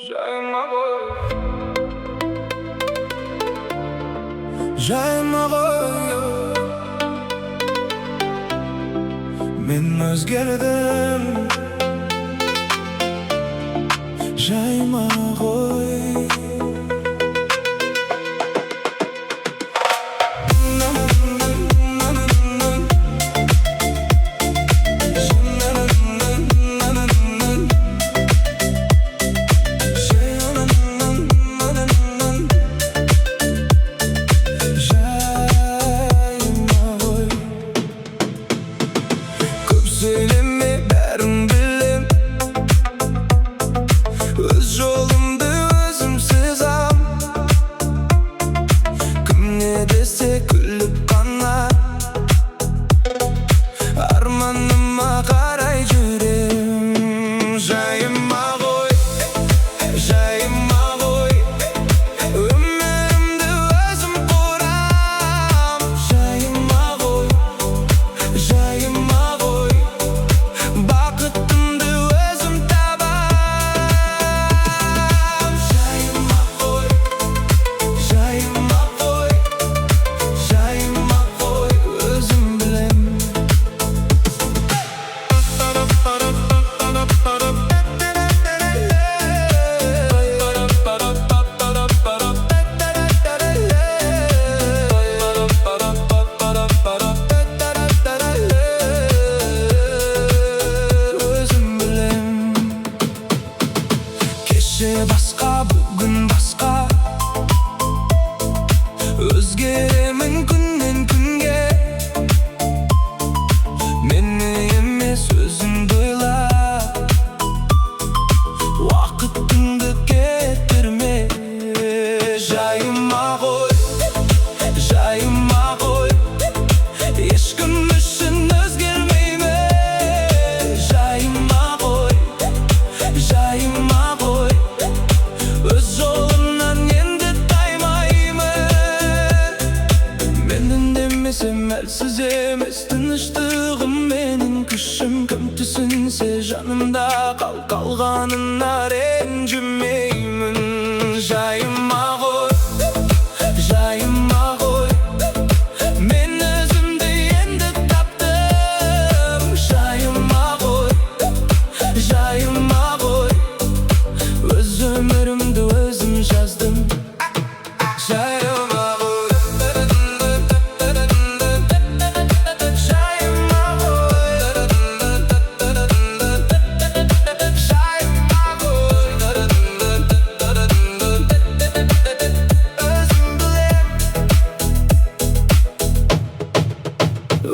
Жайма ғой, жайма ғой, мен өзгердім. Жайма ғой, söyleme bәрін білем, өз жолымды өзім сызам. Кім не десе күліп қана, арманыма қарай жүрем. Жайыма ғой, жайыма ғой, өмірімді өзім құрам. Жайыма ғой, жайыма ғой, бақытымды өзім табам. Жайыма ғой, жайыма ғой, жайыма ғой, өзім білем. Кеше басқа, бүгін басқа, өзгеремін күннен күнге. Мені емес өзіңді ойла, уақытыңды кетірме. Жайыма ғой, жайыма ғой, ешкім үшін өзгермеймін. Жайыма ғой, жайыма ғой, өз жолымнан енді таймаймын. Мен үндемесем әлсіз емес тыныштығым, менің күшім. Кім түсінсе жанымда қалғанына ренжімеймін. Жайыма ғой, жайыма ғой, мен өзімді енді таптым. Жайыма ғой, жайыма ғой, өз өмірімді өзім жаздым. Жайыма ғой, жайыма ғой, жайыма ғой, өзім білем,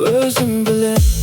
өзім білем.